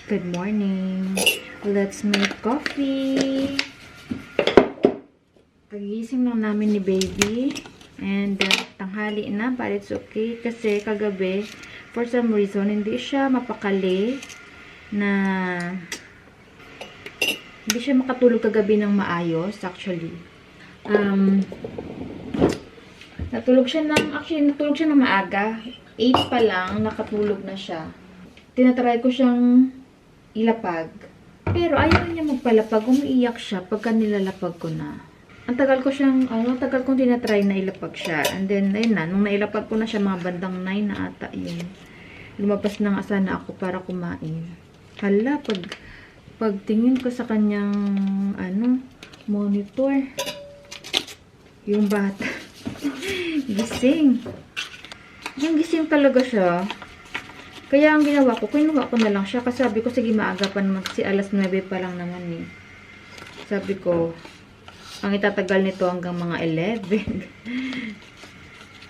Good morning. Let's make coffee. Pagising lang namin ni baby. And tanghali na, but it's okay. Kasi kagabi, for some reason, hindi siya mapakali na hindi siya makatulog kagabi ng maayos, actually. Natulog siya ng maaga. 8 pa lang, nakatulog na siya. Tinatry ko siyang ilapag. Pero ayaw niya magpalapag. Umiiyak siya pagka nilalapag ko na. Ang tagal kong tinatry na ilapag siya. And then, ayun na, nung nailapag ko na siya, mga bandang 9 na ata yun. Lumabas na nga sana ako para kumain. Hala, pagtingin ko sa kanyang, monitor. Yung bata. Gising. Yung gising talaga siya. Kaya ang ginawa ko, kinuha ko na lang siya. Kasi sabi ko, sige, maaga pa naman. Kasi alas 9 pa lang naman eh. Sabi ko, ang itatagal nito hanggang mga 11.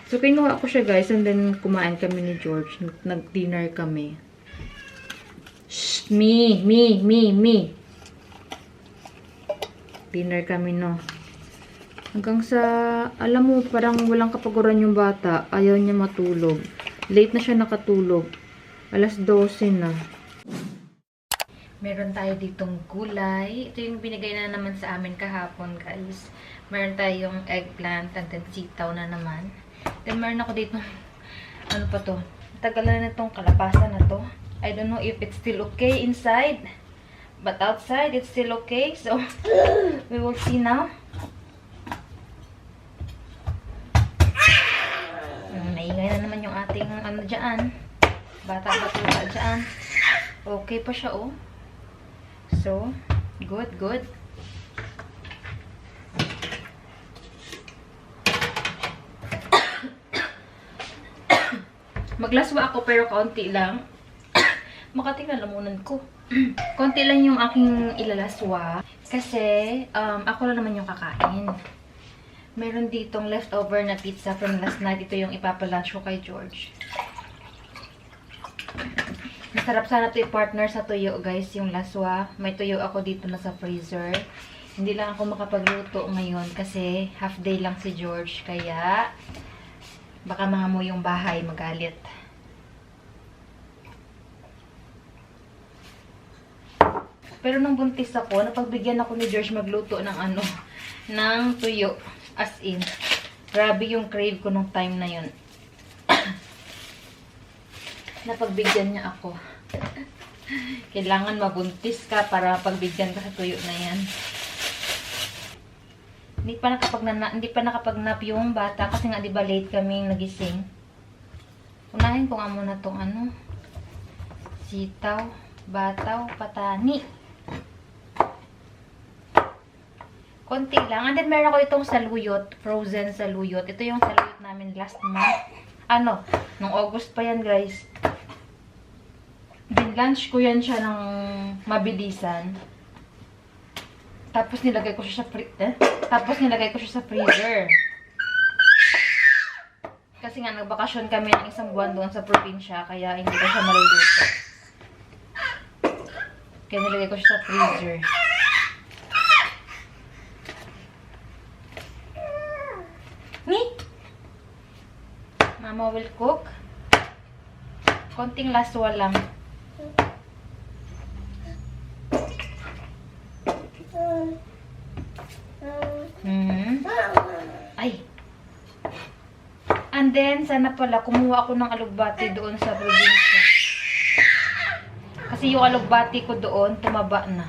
So, kinuha ko siya guys. And then, kumain kami ni George. Nag-dinner kami. Shh! Me! Dinner kami, no. Hanggang sa, alam mo, parang walang kapaguran yung bata. Ayaw niya matulog. Late na siya nakatulog. Alas 12 na. Meron tayo ditong gulay. Ito yung binigay na naman sa amin kahapon, guys. Meron tayong eggplant and then sitaw na naman. Then meron ako ditong, ano pa to? Tagal na itong kalapasa na to. I don't know if it's still okay inside. But outside, it's still okay. So, we will see now. Naingay na naman yung ating ano dyan. Bata-bata dyan. Okay pa siya, oh. So, good. Maglaswa ako pero kaunti lang. Makati na lamunan ko. Konti lang yung aking ilalaswa. Kasi, ako lang naman yung kakain. Meron ditong leftover na pizza from last night. Ito yung ipapalunch ko kay George. Masarap sana ito i-partner sa tuyo, guys, yung laswa. May tuyo ako dito na sa freezer. Hindi lang ako makapagluto ngayon kasi half day lang si George. Kaya, baka mahamoy yung bahay, magalit. Pero nung buntis ako, napagbigyan ako ni George magluto ng ng tuyo. As in, grabe yung crave ko nung time na yun. Napagbigyan niya ako. Kailangan mabuntis ka para pagbigyan ka sa tuyo na yan. Hindi pa nakapag-nap yung bata kasi nga 'di ba late kaming nagising. Unahin ko nga muna tong sitaw, bataw, patani. Konti lang. And then meron ko itong saluyot, frozen saluyot. Ito yung saluyot namin last month. Nung August pa yan, guys. Lunch ko yan siya ng mabilisan. Tapos nilagay ko siya sa freezer. Kasi nga nagbakasyon kami ng isang buwan doon sa probinsya, kaya hindi ko siya maluluto. Kaya nilagay ko siya sa freezer. Mama will cook. Konting laswa lang. Ay. And then, sana pala, kumuha ako ng alugbati doon sa probinsya. Kasi yung alugbati ko doon, tumaba na.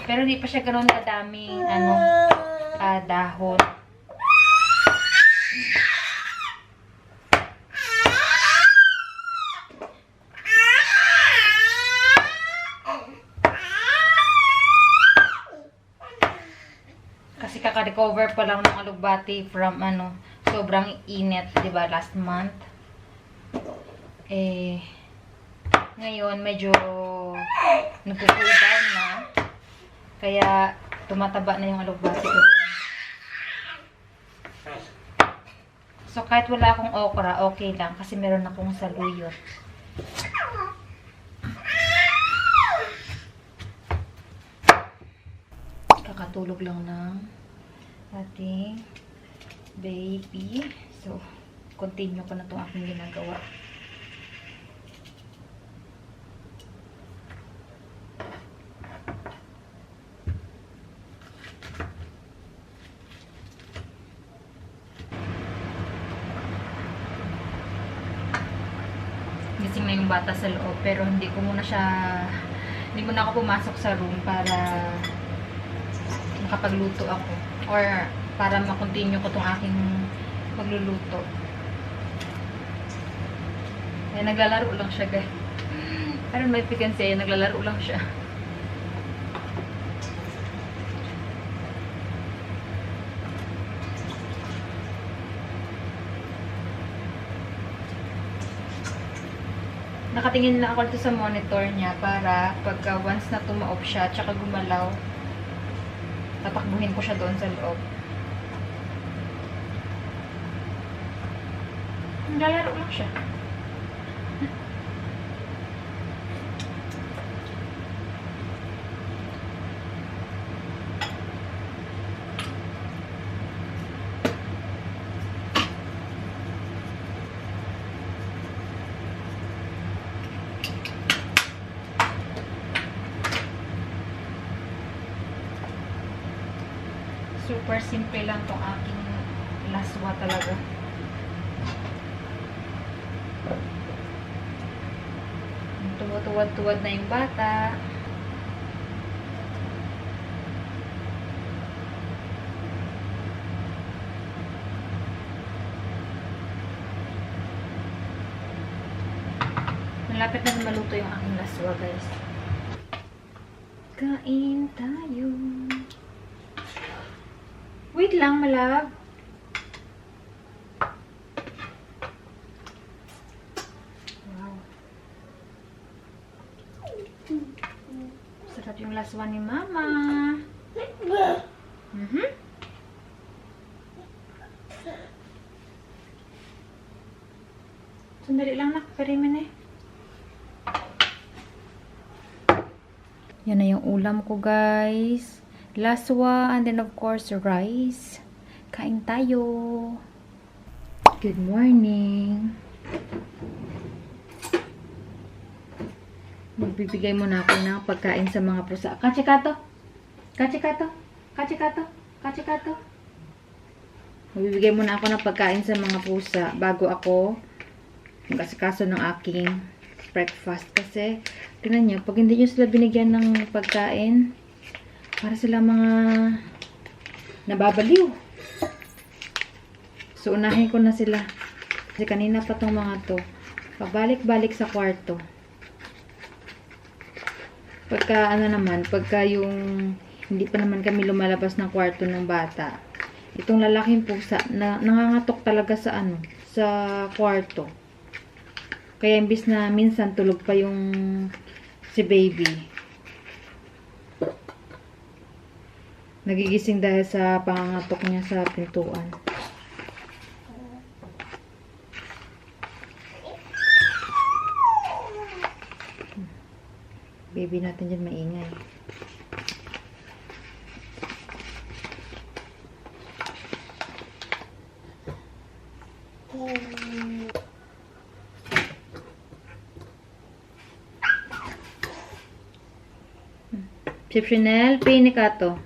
Pero hindi pa siya ganoon kadaming, dahon. Kasi kaka-recover pa lang ng alugbati from sobrang init, 'di ba, last month. Ngayon medyo nagko-cool down na. Kaya tumataba na yung alugbati ko. So kahit wala akong okra, okay lang kasi meron akong saluyot. kakatulog lang ng ating baby. So, continue ko na itong aking ginagawa. Gising na yung bata sa loob, pero hindi muna ako pumasok sa room para makapagluto ako or para makontinue ko tong aking pagluluto. Kaya naglalaro lang siya, guys. Parang may pikansi, naglalaro lang siya. Nakatingin lang ako dito sa monitor niya para pagka once na tuma-off siya at saka gumalaw, tatakbuhin ko siya doon sa loob. Naglalaro lang siya. Super simple lang tong aking laswa talaga. Tuwad-tuwad na yung bata. Malapit na maluto yung aking laswa, guys. Kain tayo. Wait lang, malab. Wow. Sarap yung laswa ni Mama. Sandali lang, nak. Parimin eh. Yan na yung ulam ko, guys. Laswa, and then of course, rice. Kain tayo. Good morning. Magbibigay muna ako ng pagkain sa mga pusa. Kachikato! Kachikato! Kachikato! Kachikato! Magbibigay muna ako ng pagkain sa mga pusa bago ako mag-asikaso ng aking breakfast. Kasi, tingnan nyo, pag hindi nyo sila binigyan ng pagkain, para sila mga nababaliw. So, unahin ko na sila. Kasi kanina pa tong mga to. Pabalik-balik sa kwarto. Pagka, pagka yung hindi pa naman kami lumalabas ng kwarto ng bata. Itong lalaking pusa, nangangatok talaga sa kwarto. Kaya imbis na minsan tulog pa yung si baby. Nagigising dahil sa pangangatok niya sa pintuan. Baby natin dyan maingay. Chip Chanel, pini ka to.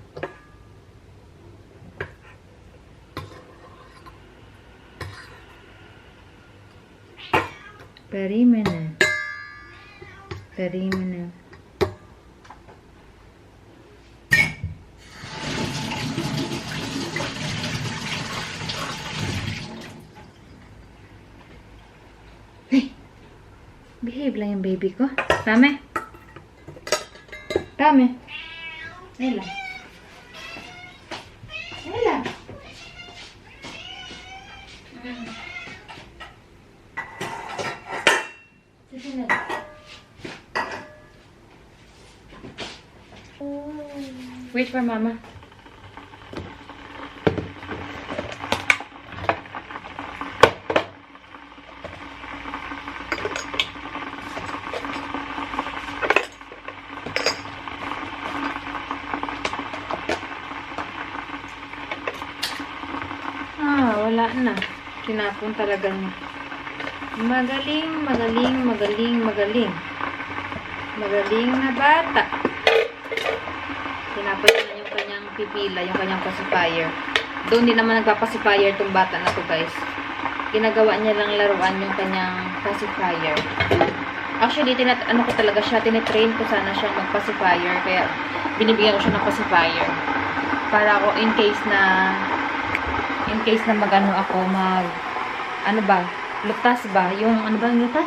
Perimene. Perimene. Hey! Behave lang yung baby ko. Tame? Tame? Nela. Nela. Wait for Mama. na. Tinapon talaga niya. Magaling, magaling, magaling, magaling. Magaling na bata. Tinapon niya yung kanyang pipila, yung kanyang pacifier. Doon din naman nagpa-pacifier tong bata na to, guys. Ginagawa niya lang laruan yung kanyang pacifier. Actually, ano ko talaga siya, tinitrain ko sana siyang mag-pacifier. Kaya, binibigyan ko siya ng pacifier. Para ako, in case na magano ako, ano ba, lutas ba? Yung, ano ba yung lutas?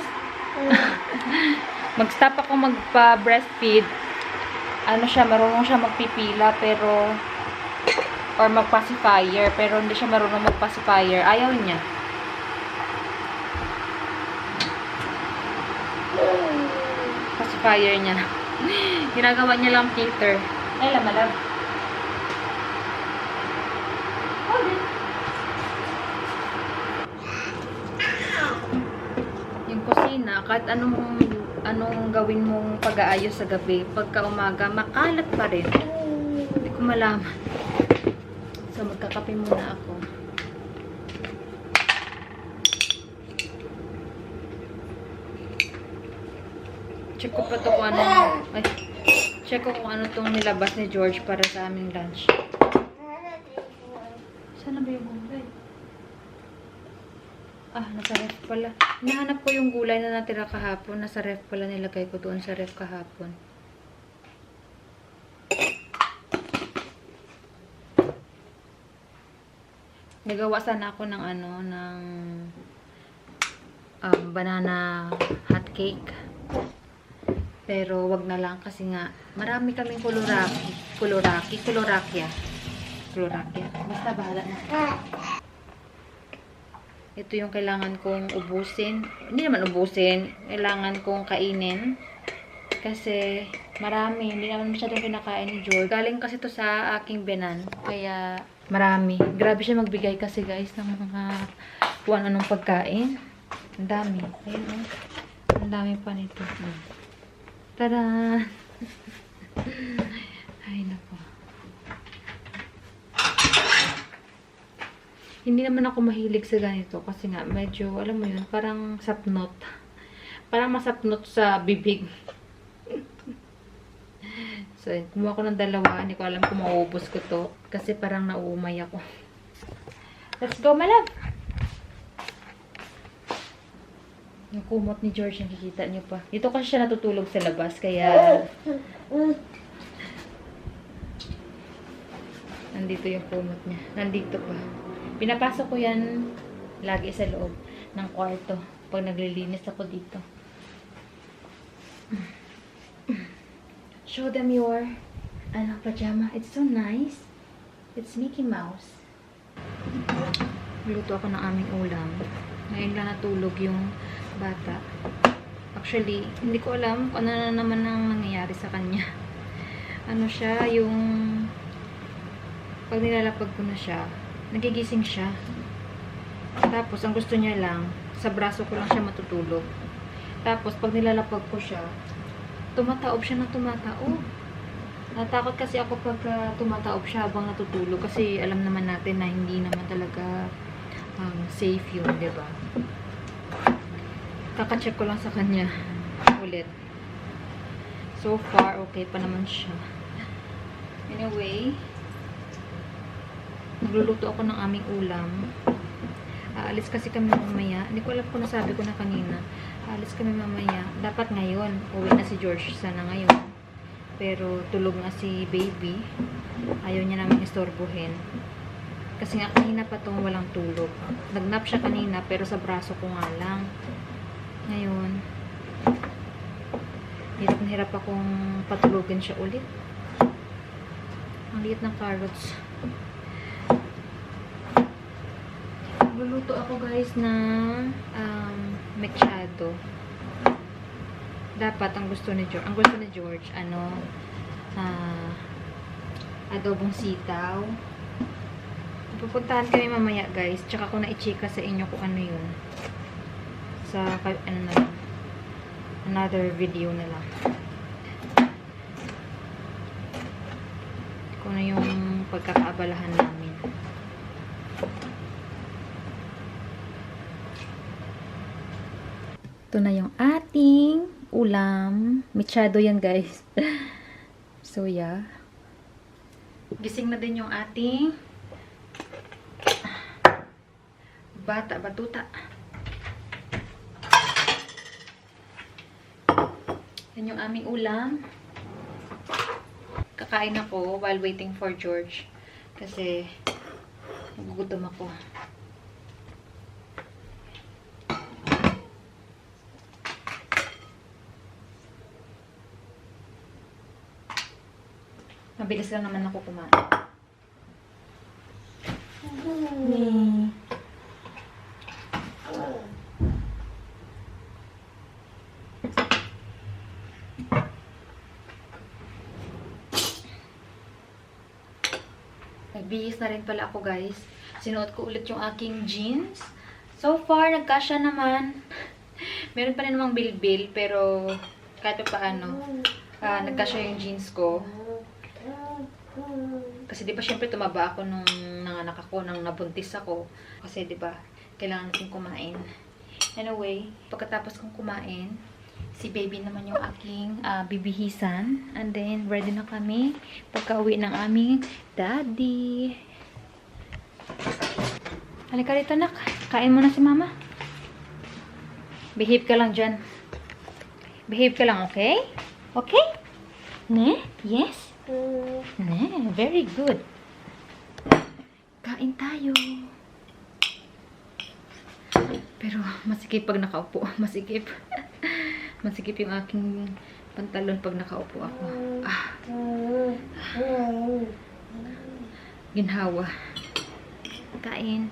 Mag-stop ako magpa-breastfeed. Ano siya, marunong siya magpipila, pero, or mag-pacifier, pero hindi siya marunong mag-pacifier. Ayaw niya. Pacifier niya. Ginagawa niya lang filter. Ay, lamalab. Yung kusina, kahit anong gawin mong pag-aayos sa gabi, pagka umaga, makalat pa rin. Hindi ko malaman. So, magkakape muna ako. Check ko pa to kung ano. Ay, check ko kung ano tong nilabas ni George para sa aming lunch. Saan na ba yung gulay? Ah, nasa ref pala. Hinahanap ko yung gulay na natira kahapon. Nasa ref pala, nilagay ko doon sa ref kahapon. Nagawa sana ako ng banana hot cake. Pero wag na lang kasi nga marami kaming kolorakia. Basta bahala na. Ito yung kailangan kong ubusin. Hindi naman ubusin. Kailangan kong kainin. Kasi marami. Hindi naman masyadong kinakain ni George. Galing kasi to sa aking binan. Kaya marami. Grabe siya magbigay kasi guys ng mga kung anong pagkain. Ang dami. Ayun o. Ang dami pa nito. Tada! Ay, nako. Hindi naman ako mahilig sa ganito kasi nga medyo, alam mo yun, parang sapnot. Parang masapnot sa bibig. So, kumuha ko ng dalawa. Hindi ko alam kung mauubos ko to kasi parang nauumay ako. Let's go, my love! Yung kumot ni George, nakikita niyo pa. Dito kasi siya natutulog sa labas, kaya nandito yung kumot niya. Nandito pa. Pinapasok ko yan lagi sa loob ng kwarto pag naglilinis ako dito. Show them your pajama. It's so nice. It's Mickey Mouse. Luto ako ng aming ulam. Ngayon lang natulog yung bata. Actually, hindi ko alam kung ano na naman ang nangyayari sa kanya. Ano siya, yung pag nilalapag ko na siya, nagigising siya. Tapos, ang gusto niya lang, sa braso ko lang siya matutulog. Tapos, pag nilalapag ko siya, tumataob siya na tumataob. Natakot kasi ako pag tumataob siya habang natutulog. Kasi alam naman natin na hindi naman talaga safe yun, diba? Kaka-check ko lang sa kanya ulit. So far, okay pa naman siya. Anyway, nagluluto ako ng aming ulam. Aalis kasi kami mamaya. Hindi ko alam kung nasabi ko na kanina. Aalis kami mamaya. Dapat ngayon. Uwi na si George sana ngayon. Pero tulog na si baby. Ayaw niya namin istorbohin. Kasi nga kanina pa itong walang tulog. Nagnap siya kanina pero sa braso ko nga lang. Ngayon, hirap na hirap akong patulugin siya ulit. Ang liit ng carrots. Luluto ako guys ng mechado. Dapat ang gusto ni George, adobong sitaw. Pupuntahan kami mamaya guys. Tsaka ko na i-chika sa inyo kung ano yun. Sa na lang. Another video na lang. Kung ano yung pagkakaabalahan namin. Ito na yung ating ulam. Mechado yan, guys. So, yeah. Gising na din yung ating batuta. Yan yung aming ulam. Kakain ako while waiting for George. Kasi, nagugutom ako. Mabilis lang naman ako kumain. Nagbihis na rin pala ako, guys. Sinuot ko ulit yung aking jeans. So far, nagkasya naman. Meron pa rin namang bilbil, pero kahit pa paano, nagkasya yung jeans ko. Kasi di ba syempre tumaba ako nung nanganak ako, nang nabuntis ako. Kasi di ba kailangan natin kumain. Anyway, pagkatapos kong kumain, si baby naman yung aking bibihisan. And then, ready na kami pagka-uwi ng aming daddy. Halika rito, nak. Kain mo na si mama. Behave ka lang dyan. Behave ka lang, okay? Okay? Ne? Yes? Ne, very good. Kain tayo. Pero masikip pag nakaupo. Masikip. Masikip yung aking pantalon pag nakaupo ako. Ginhawa. Kain.